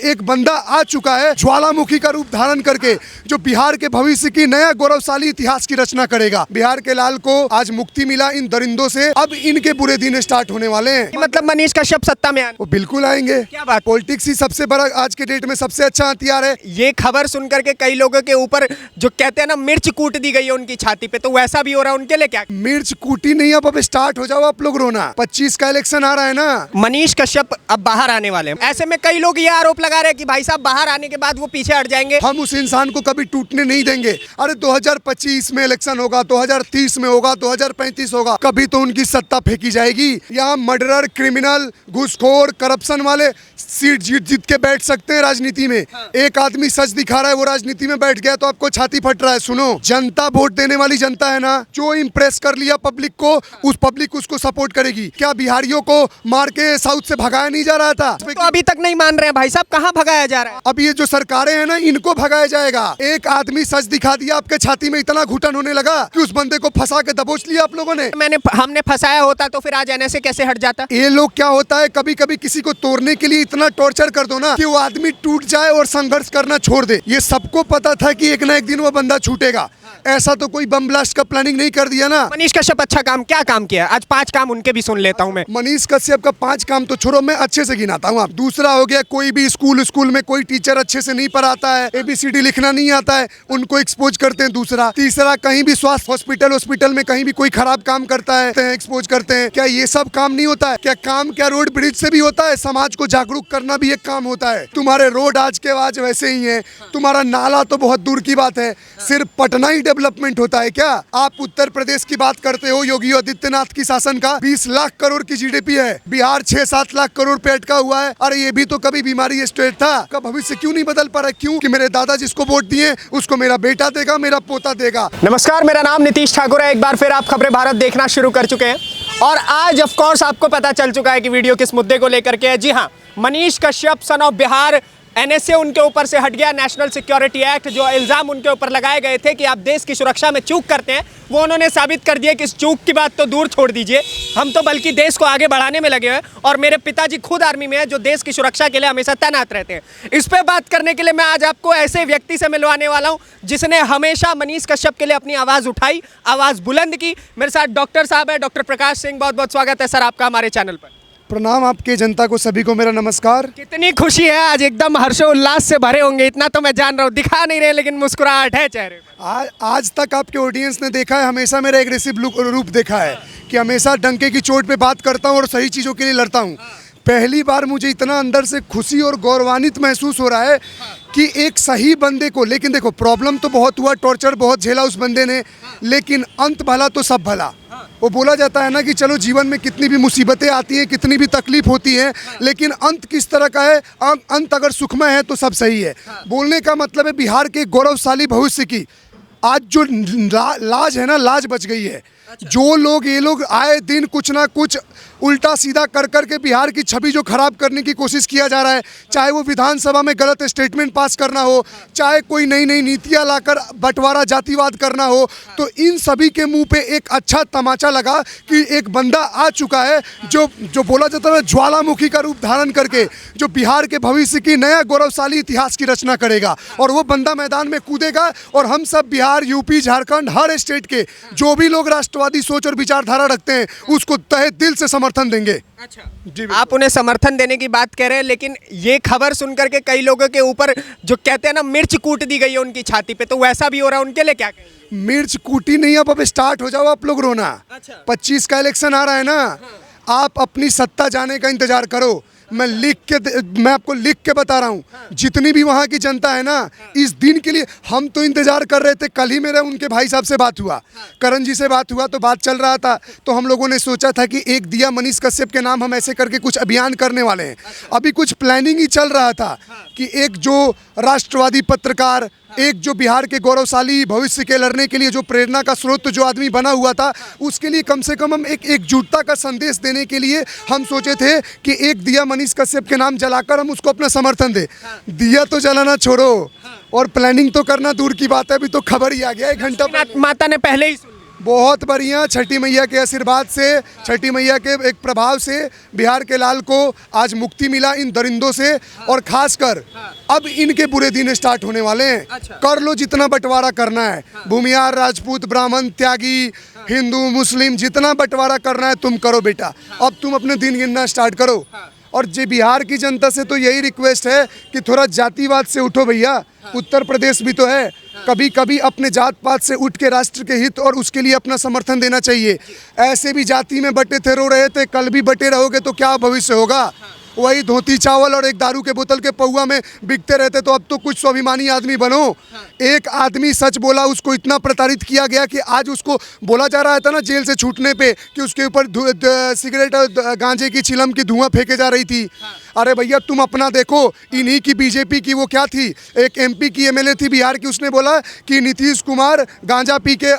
एक बंदा आ चुका है ज्वालामुखी का रूप धारण करके, जो बिहार के भविष्य की नया गौरवशाली इतिहास की रचना करेगा। बिहार के लाल को आज मुक्ति मिला इन दरिंदों से, अब इनके बुरे दिन स्टार्ट होने वाले हैं। मतलब मनीष कश्यप सत्ता में आने? वो बिल्कुल आएंगे। क्या बात? पॉलिटिक्स ही सबसे बड़ा आज के डेट में सबसे अच्छा हथियार है। ये खबर सुनकर के कई लोगों के ऊपर जो कहते हैं ना मिर्च कूट दी गई है उनकी छाती पे, तो वैसा भी हो रहा है उनके लिए क्या? मिर्च कूटी नहीं, अब स्टार्ट हो जाओ आप लोग रोना। 25 का इलेक्शन आ रहा है ना। मनीष कश्यप अब बाहर आने वाले हैं। ऐसे में कई लोग ये आरोप लगा रहे हैं कि भाई साहब बाहर आने के बाद वो पीछे हट जाएंगे। हम उस इंसान को कभी टूटने नहीं देंगे। अरे 2025 में इलेक्शन होगा, 2030 में होगा, 2035 होगा, कभी तो उनकी सत्ता फेंकी जाएगी। यहाँ मर्डरर, क्रिमिनल, घूसखोर, करप्शन वाले सीट जीत जीत के बैठ सकते हैं राजनीति में। एक आदमी सच दिखा रहा है, वो राजनीति में बैठ गया तो आपको छाती फट रहा है। सुनो, जनता वोट देने वाली जनता है ना, जो इम्प्रेस कर लिया पब्लिक को, उस पब्लिक उसको सपोर्ट करेगी। क्या बिहारियों को मार के साउथ से भगाया नहीं जा रहा था? तो अभी तक नहीं मान रहे हैं भाई साहब, कहाँ भगाया जा रहा है? अब ये जो सरकारें हैं ना, इनको भगाया जाएगा। एक आदमी सच दिखा दिया, आपके छाती में इतना घुटन होने लगा कि उस बंदे को फंसा के दबोच लिया आप लोगों ने। हमने फंसाया होता तो फिर आज एनएस से कैसे हट जाता? ये लोग क्या होता है, कभी कभी किसी को तोड़ने के लिए इतना टॉर्चर कर दो ना कि वो आदमी टूट जाए और संघर्ष करना छोड़ दे। ये सबको पता था कि एक ना एक दिन वो बंदा छूटेगा। ऐसा तो कोई बम ब्लास्ट का प्लानिंग नहीं कर दिया ना। मनीष कश्यप अच्छा काम क्या काम किया? आज 5 काम उनके भी सुन लेता हूं मैं। मनीष कश्यप का 5 काम तो छोड़ो, मैं अच्छे से गिनाता हूँ। आप दूसरा हो गया, कोई भी स्कूल में कोई टीचर अच्छे से नहीं पढ़ाता है, ABCD लिखना नहीं आता है, उनको एक्सपोज करते हैं। दूसरा, तीसरा, कहीं भी स्वास्थ्य हॉस्पिटल में कहीं भी कोई खराब काम करता है, एक्सपोज करते हैं। क्या ये सब काम नहीं होता है? क्या काम क्या रोड ब्रिज से भी होता है? समाज को जागरूक करना भी एक काम होता है। तुम्हारे रोड आज के आज वैसे ही है, तुम्हारा नाला तो बहुत दूर की बात है। सिर्फ पटना ही डेवलपमेंट होता है क्या? आप उत्तर प्रदेश की बात करते हो, योगी आदित्यनाथ की शासन का 20 लाख करोड़ की GDP है। बिहार 6-7 लाख करोड़ पे अटका हुआ है। अरे ये भी तो कभी बीमारी स्टेट था। का भविष्य क्यों नहीं बदल पा रहा है? क्यों कि मेरे दादा जिसको वोट दिए उसको मेरा बेटा देगा, मेरा पोता देगा। नमस्कार, मेरा नाम नीतीश ठाकुर है। एक बार फिर आप खबरें भारत देखना शुरू कर चुके हैं और आज ऑफ कोर्स आपको पता चल चुका है कि वीडियो किस मुद्दे को लेकर के है। जी हाँ, Manish Kashyap son of Bihar, NSA उनके ऊपर से हट गया। नेशनल सिक्योरिटी एक्ट, जो इल्ज़ाम उनके ऊपर लगाए गए थे कि आप देश की सुरक्षा में चूक करते हैं, वो उन्होंने साबित कर दिया कि इस चूक की बात तो दूर छोड़ दीजिए, हम तो बल्कि देश को आगे बढ़ाने में लगे हुए हैं। और मेरे पिताजी खुद आर्मी में है, जो देश की सुरक्षा के लिए हमेशा तैनात रहते हैं। इस पर बात करने के लिए मैं आज आपको ऐसे व्यक्ति से मिलवाने वाला हूँ जिसने हमेशा मनीष कश्यप के लिए अपनी आवाज़ उठाई, आवाज़ बुलंद की। मेरे साथ डॉक्टर साहब है, डॉक्टर प्रकाश सिंह। बहुत बहुत स्वागत है सर आपका हमारे चैनल पर। प्रणाम आपके जनता को, सभी को मेरा नमस्कार। कितनी खुशी है आज, एकदम हर्षोल्लास से भरे होंगे, इतना तो मैं जान रहा हूँ। दिखा नहीं रहे लेकिन मुस्कुराहट है चेहरे पे। आज तक आपके ऑडियंस ने देखा है, हमेशा मेरा एग्रेसिव रूप देखा है कि हमेशा डंके की चोट पे बात करता हूँ और सही चीज़ों के लिए लड़ता हूँ। पहली बार मुझे इतना अंदर से खुशी और गौरवान्वित महसूस हो रहा है कि एक सही बंदे को, लेकिन देखो प्रॉब्लम तो बहुत हुआ, टॉर्चर बहुत झेला उस बंदे ने, लेकिन अंत भला तो सब भला। वो बोला जाता है ना कि चलो जीवन में कितनी भी मुसीबतें आती हैं, कितनी भी तकलीफ होती है, लेकिन अंत किस तरह का है, अंत अगर सुखमय है तो सब सही है। बोलने का मतलब है बिहार के गौरवशाली भविष्य की आज जो लाज है ना, लाज बच गई है। जो लोग, ये लोग आए दिन कुछ ना कुछ उल्टा सीधा कर करके बिहार की छवि जो खराब करने की कोशिश किया जा रहा है, चाहे वो विधानसभा में गलत स्टेटमेंट पास करना हो, चाहे कोई नई नई नीतियां लाकर बंटवारा जातिवाद करना हो, तो इन सभी के मुंह पे एक अच्छा तमाचा लगा कि एक बंदा आ चुका है जो बोला जाता है ज्वालामुखी का रूप धारण करके, जो बिहार के भविष्य की नया गौरवशाली इतिहास की रचना करेगा। और वो बंदा मैदान में कूदेगा और हम सब बिहार, यूपी, झारखंड, हर स्टेट के जो भी लोग राष्ट्रवादी सोच और विचारधारा रखते हैं उसको तहे दिल से समर्थन देंगे। अच्छा जी, आप उन्हें समर्थन देने की बात कह रहे हैं, लेकिन ये खबर सुनकर के कई लोगों के ऊपर जो कहते हैं ना मिर्च कूट दी गई है उनकी छाती पे, तो वैसा भी हो रहा है उनके लिए क्या कहेंगे? मिर्च कूटी नहीं, अब स्टार्ट हो जाओ आप लोग रोना। अच्छा। 25 का इलेक्शन आ रहा है ना। आप अपनी सत्ता जाने का इंतजार करो। मैं आपको लिख के बता रहा हूँ, जितनी भी वहाँ की जनता है ना, इस दिन के लिए हम तो इंतजार कर रहे थे। कल ही मेरा उनके भाई साहब से बात हुआ, करण जी से बात हुआ, तो बात चल रहा था, तो हम लोगों ने सोचा था कि एक दिया मनीष कश्यप के नाम हम ऐसे करके कुछ अभियान करने वाले हैं। अभी कुछ प्लानिंग ही चल रहा था कि एक जो राष्ट्रवादी पत्रकार, एक जो बिहार के गौरवशाली भविष्य के लड़ने के लिए जो प्रेरणा का स्रोत जो आदमी बना हुआ था, उसके लिए कम से कम हम एक एकजुटता का संदेश देने के लिए हम सोचे थे कि एक दिया मनीष कश्यप के नाम जलाकर हम उसको अपना समर्थन दें। दिया तो जलाना छोड़ो और प्लानिंग तो करना दूर की बात है, अभी तो खबर ही आ गया 1 घंटा। माता ने पहले ही बहुत बढ़िया। छठी मैया के आशीर्वाद से, छठी मैया के एक प्रभाव से बिहार के लाल को आज मुक्ति मिला इन दरिंदों से। और खासकर अब इनके बुरे दिन स्टार्ट होने वाले हैं। अच्छा। कर लो जितना बंटवारा करना है, भूमिहार, राजपूत, ब्राह्मण, त्यागी, हिंदू, मुस्लिम, जितना बंटवारा करना है तुम करो बेटा। अब तुम अपने दिन गिनना स्टार्ट करो। और जे बिहार की जनता से तो यही रिक्वेस्ट है कि थोड़ा जातिवाद से उठो भैया। उत्तर प्रदेश भी तो है, कभी कभी अपने जात पात से उठ के राष्ट्र के हित और उसके लिए अपना समर्थन देना चाहिए। ऐसे भी जाति में बटे थे, रो रहे थे, कल भी बटे रहोगे तो क्या भविष्य होगा। वही धोती चावल और एक दारू के बोतल के पौवा में बिकते रहते। तो अब तो कुछ स्वाभिमानी आदमी बनो। एक आदमी सच बोला, उसको इतना प्रताड़ित किया गया कि आज उसको बोला जा रहा था ना जेल से छूटने पे कि उसके ऊपर सिगरेट और गांजे की चिलम की धुआं फेंके जा रही थी। अरे भैया तुम अपना देखो, इन्हीं की बीजेपी की वो क्या थी, एक एमपी की एमएलए थी बिहार की, उसने बोला कि नीतीश कुमार गांजा पी के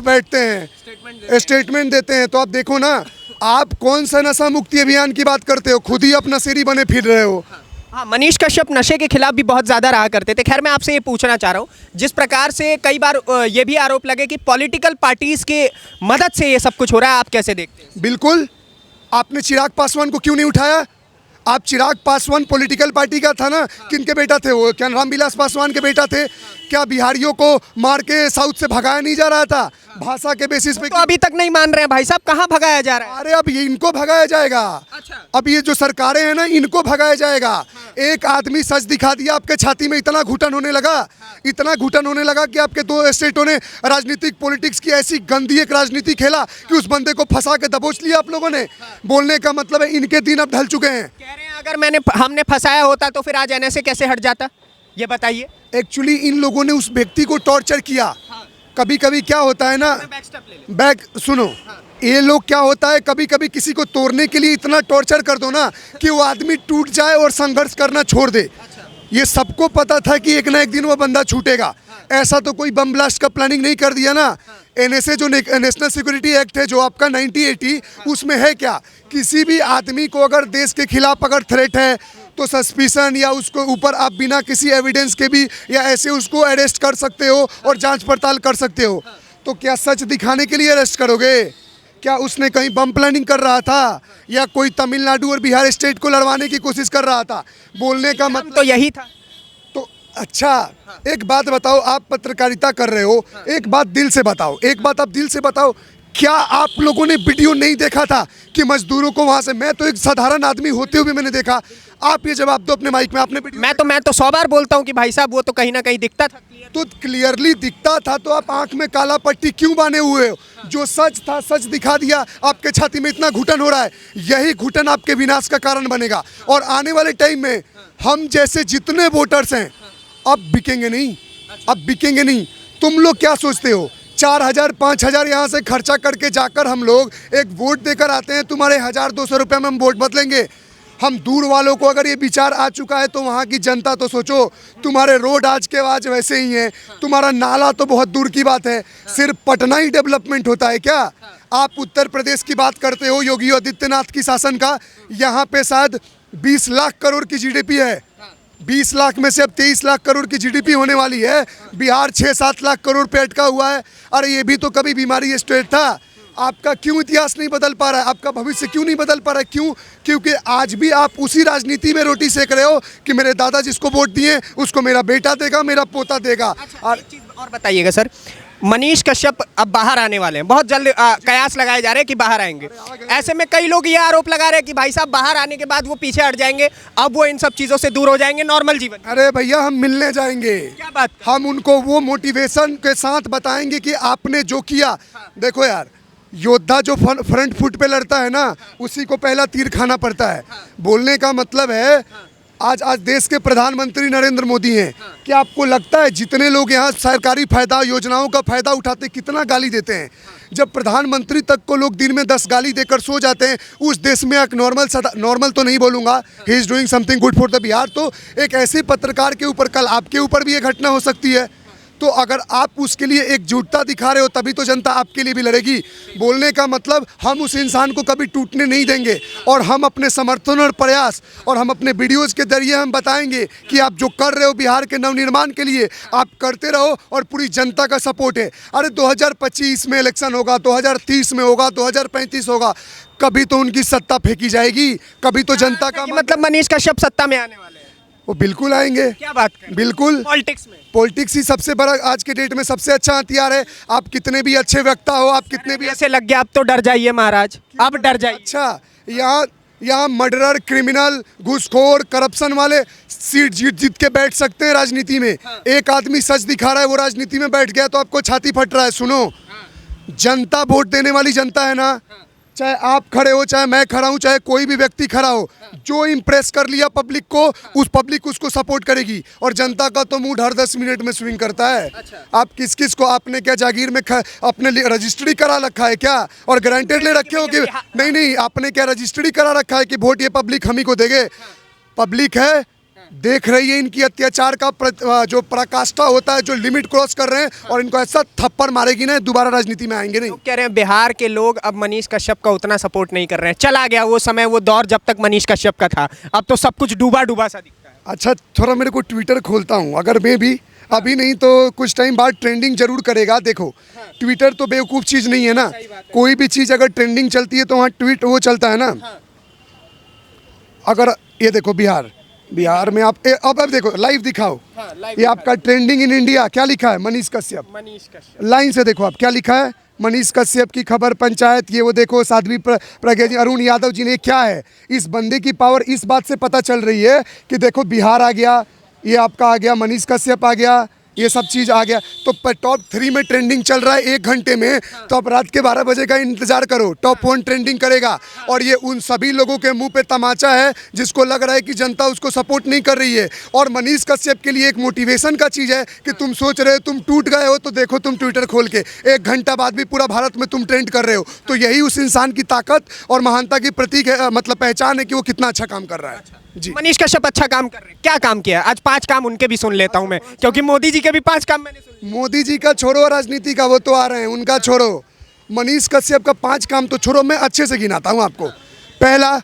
बैठते हैं, स्टेटमेंट देते हैं। तो आप देखो ना, आप कौन सा नशा मुक्ति अभियान की बात करते हो, खुद ही अपना शेरी बने फिर रहे हो। हाँ, मनीष कश्यप नशे के खिलाफ भी बहुत ज़्यादा रहा करते थे। खैर मैं आपसे ये पूछना चाह रहा हूँ, जिस प्रकार से कई बार ये भी आरोप लगे कि पॉलिटिकल पार्टीज के मदद से ये सब कुछ हो रहा है, आप कैसे देखते हैं? बिल्कुल। आपने चिराग पासवान को क्यों नहीं उठाया? आप चिराग पासवान पॉलिटिकल पार्टी का था ना, किनके बेटा थे वो? क्या रामविलास पासवान के बेटा थे? क्या बिहारियों को मार के साउथ से भगाया नहीं जा रहा था भाषा के बेसिस पे? तो अभी तक नहीं मान रहे हैं भाई साहब, कहाँ भगाया जा रहा है? अरे अब ये इनको भगाया जाएगा। अच्छा। अब ये जो सरकारें हैं ना, इनको भगाया जाएगा। एक आदमी सच दिखा दिया, आपके छाती में इतना घुटन होने लगा, इतना घुटन होने लगा कि आपके दो स्टेटों ने राजनीतिक पॉलिटिक्स की ऐसी गंदी एक राजनीति खेला कि उस बंदे को फंसा के दबोच लिया आप लोगों ने। बोलने का मतलब है इनके दिन अब ढल चुके हैं। कह रहे हैं अगर हमने फंसाया होता तो फिर आज एनएसए कैसे हट जाता, ये बताइए। एक्चुअली इन लोगों ने उस व्यक्ति को टॉर्चर किया। कभी कभी क्या होता है ना, बैक सुनो, ये लोग क्या होता है, कभी कभी किसी को तोड़ने के लिए इतना टॉर्चर कर दो ना कि वो आदमी टूट जाए और संघर्ष करना छोड़ दे। ये सबको पता था कि एक ना एक दिन वो बंदा छूटेगा। ऐसा तो कोई बम ब्लास्ट का प्लानिंग नहीं कर दिया ना। एनएसए जो नेशनल सिक्योरिटी एक्ट है जो आपका 1980, उसमें है क्या, किसी भी आदमी को अगर देश के खिलाफ अगर थ्रेट है तो सस्पिशन या उसको ऊपर आप बिना किसी एविडेंस के भी या ऐसे उसको अरेस्ट कर सकते हो और जांच पड़ताल कर सकते हो। तो क्या सच दिखाने के लिए अरेस्ट करोगे? क्या उसने कहीं बम प्लानिंग कर रहा था या कोई तमिलनाडु और बिहार स्टेट को लड़वाने की कोशिश कर रहा था? बोलने का मतलब तो यही था। तो अच्छा, एक बात बताओ, आप पत्रकारिता कर रहे हो, एक बात दिल से बताओ, एक बात आप दिल से बताओ, क्या आप लोगों ने वीडियो नहीं देखा था कि मजदूरों को वहां से, मैं तो एक साधारण आदमी होते हुए मैंने देखा। आप ये जवाब दो अपने माइक में, आपने वीडियो? मैं तो 100 बार बोलता हूँ कि भाई साहब वो तो कहीं ना कहीं दिखता था। तो क्लियरली दिखता था, तो आप आंख में काला पट्टी क्यों बांधे हुए हो? जो सच था सच दिखा दिया। आपके छाती में इतना घुटन हो रहा है, यही घुटन आपके विनाश का कारण बनेगा। और आने वाले टाइम में हम जैसे जितने वोटर्स हैं अब बिकेंगे नहीं, अब बिकेंगे नहीं। तुम लोग क्या सोचते हो, 4000 5000 यहाँ से खर्चा करके जाकर हम लोग एक वोट देकर आते हैं, तुम्हारे 1200 रुपये में हम वोट बदलेंगे? हम दूर वालों को अगर ये विचार आ चुका है तो वहाँ की जनता तो सोचो, तुम्हारे रोड आज के आज वैसे ही हैं, तुम्हारा नाला तो बहुत दूर की बात है। सिर्फ पटना ही डेवलपमेंट होता है क्या? आप उत्तर प्रदेश की बात करते हो, योगी आदित्यनाथ की शासन का, यहाँ पे शायद 20 लाख करोड़ की जीडीपी है। 20 लाख में से अब 23 लाख करोड़ की जीडीपी होने वाली है। बिहार 6-7 लाख करोड़ पे अटका हुआ है। अरे ये भी तो कभी बीमारी स्टेट था। आपका क्यों इतिहास नहीं बदल पा रहा है? आपका भविष्य क्यों नहीं बदल पा रहा है? क्यों? क्योंकि आज भी आप उसी राजनीति में रोटी सेक रहे हो कि मेरे दादा जिसको वोट दिए उसको मेरा बेटा देगा, मेरा पोता देगा। अच्छा, एक चीज़ और बताइएगा सर, मनीष कश्यप अब बाहर आने वाले हैं, बहुत जल्द कयास लगाए जा रहे हैं कि बाहर आएंगे। ऐसे में कई लोग ये आरोप लगा रहे हैं कि भाई साहब बाहर आने के बाद वो पीछे हट जाएंगे, अब वो इन सब चीज़ों से दूर हो जाएंगे, नॉर्मल जीवन। अरे भैया हम मिलने जाएंगे। क्या बात? हम उनको वो मोटिवेशन के साथ बताएंगे कि आपने जो किया। देखो यार, योद्धा जो फ्रंट फुट पे लड़ता है ना, उसी को पहला तीर खाना पड़ता है। बोलने का मतलब है आज देश के प्रधानमंत्री नरेंद्र मोदी हैं। क्या आपको लगता है जितने लोग यहाँ सरकारी फायदा योजनाओं का फायदा उठाते कितना गाली देते हैं? जब प्रधानमंत्री तक को लोग दिन में 10 गाली देकर सो जाते हैं, उस देश में एक नॉर्मल तो नहीं बोलूँगा, he is doing something good for the Bihar. तो एक ऐसे पत्रकार के ऊपर कल आपके ऊपर भी ये घटना हो सकती है। तो अगर आप उसके लिए एकजुटता दिखा रहे हो तभी तो जनता आपके लिए भी लड़ेगी। बोलने का मतलब हम उस इंसान को कभी टूटने नहीं देंगे और हम अपने समर्थन और प्रयास और हम अपने वीडियोज़ के जरिए हम बताएंगे कि आप जो कर रहे हो बिहार के नवनिर्माण के लिए आप करते रहो और पूरी जनता का सपोर्ट है। अरे 2025 में इलेक्शन होगा, 2030 में होगा, 2035 होगा, कभी तो उनकी सत्ता फेंकी जाएगी, कभी तो जनता का मतलब मनीष कश्यप सत्ता में आने वाले हैं। वो बिल्कुल आएंगे। क्या बात कर, बिल्कुल। पॉलिटिक्स में पॉलिटिक्स ही सबसे बड़ा आज के डेट में सबसे अच्छा हथियार है। आप कितने भी अच्छे वक्ता हो, आप कितने भी ऐसे लग गया, अब तो डर जाइए महाराज, अब डर जाइए। अच्छा, यहाँ मर्डरर, क्रिमिनल, घूसखोर, करप्शन वाले सीट जीत जीत के बैठ सकते हैं राजनीति में। एक आदमी सच दिखा रहा है, वो राजनीति में बैठ गया तो आपको छाती फट रहा है। सुनो, जनता वोट देने वाली जनता है ना, चाहे आप खड़े हो, चाहे मैं खड़ा हूँ, चाहे कोई भी व्यक्ति खड़ा हो, जो इम्प्रेस कर लिया पब्लिक को, उस पब्लिक उसको सपोर्ट करेगी। और जनता का तो मूड हर 10 मिनट में स्विंग करता है। आप किस किस को, आपने क्या जागीर में अपने रजिस्ट्री करा रखा है क्या और गारंटेड ले रखे हो कि नहीं, आपने क्या रजिस्ट्री करा रखा है कि वोट ये पब्लिक हम ही को देंगे? पब्लिक है, देख रही है इनकी अत्याचार का जो पराकाष्ठा होता है, जो लिमिट क्रॉस कर रहे हैं, और इनको ऐसा थप्पड़ मारेगी ना, दोबारा राजनीति में आएंगे नहीं। कह रहे हैं बिहार के लोग अब मनीष कश्यप का उतना सपोर्ट नहीं कर रहे हैं, चला गया वो समय, वो दौर जब तक मनीष कश्यप का था, अब तो सब कुछ डूबा डूबा सा दिखता है। अच्छा, थोड़ा मेरे को ट्विटर खोलता हूँ, अगर मैं भी अभी नहीं तो कुछ टाइम बाद ट्रेंडिंग जरूर करेगा। देखो, ट्विटर तो बेवकूफ़ चीज़ नहीं है ना, कोई भी चीज़ अगर ट्रेंडिंग चलती है तो वहाँ ट्वीट वो चलता है ना। अगर ये देखो बिहार में आप अब देखो, लाइव दिखाओ। ये आपका ट्रेंडिंग इन इंडिया क्या लिखा है? मनीष कश्यप। लाइन से देखो आप क्या लिखा है। मनीष कश्यप की खबर, पंचायत, ये वो देखो, साध्वी प्रज्ञा जी, अरुण यादव जी ने, क्या है इस बंदे की पावर? इस बात से पता चल रही है कि देखो बिहार आ गया, ये आपका आ गया, मनीष कश्यप आ गया, ये सब चीज़ आ गया, तो टॉप 3 में ट्रेंडिंग चल रहा है 1 घंटे में, तो आप रात के 12 बजे का इंतजार करो, टॉप 1 ट्रेंडिंग करेगा। और ये उन सभी लोगों के मुंह पे तमाचा है जिसको लग रहा है कि जनता उसको सपोर्ट नहीं कर रही है। और मनीष कश्यप के लिए एक मोटिवेशन का चीज़ है कि तुम सोच रहे हो तुम टूट गए हो, तो देखो तुम ट्विटर खोल के 1 घंटा बाद भी पूरा भारत में तुम ट्रेंड कर रहे हो, तो यही उस इंसान की ताकत और महानता की प्रतीक है, मतलब पहचान है कि वो कितना अच्छा काम कर रहा है। जी, मनीष कश्यप अच्छा काम कर रहे हैं, क्या काम किया? आज 5 काम उनके भी सुन लेता हूं मैं, क्योंकि मोदी जी के भी 5 काम मैंने सुन। मोदी जी का छोड़ो, राजनीति का वो तो आ रहे हैं, उनका छोड़ो। मनीष कश्यप का 5 काम तो छोड़ो, मैं अच्छे से गिनाता हूँ आपको। पहला,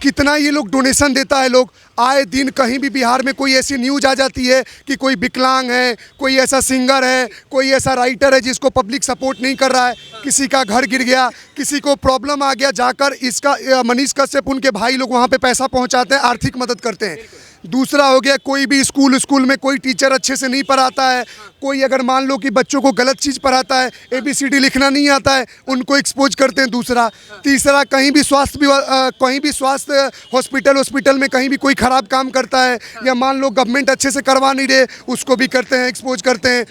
कितना ये लोग डोनेशन देता है। लोग आए दिन कहीं भी बिहार में कोई ऐसी न्यूज़ आ जाती है कि कोई विकलांग है, कोई ऐसा सिंगर है, कोई ऐसा राइटर है जिसको पब्लिक सपोर्ट नहीं कर रहा है, किसी का घर गिर गया, किसी को प्रॉब्लम आ गया, जाकर इसका मनीष कश्यप, उनके भाई लोग वहाँ पे पैसा पहुँचाते हैं, आर्थिक मदद करते हैं। दूसरा हो गया, कोई भी स्कूल में कोई टीचर अच्छे से नहीं पढ़ाता है, कोई अगर मान लो कि बच्चों को गलत चीज़ पढ़ाता है, ABCD लिखना नहीं आता है, उनको एक्सपोज करते हैं। दूसरा, तीसरा, कहीं भी स्वास्थ्य हॉस्पिटल में कहीं भी कोई ख़राब काम करता है, या मान लो गवर्नमेंट अच्छे से करवा नहीं रहे, उसको भी करते हैं, एक्सपोज करते हैं।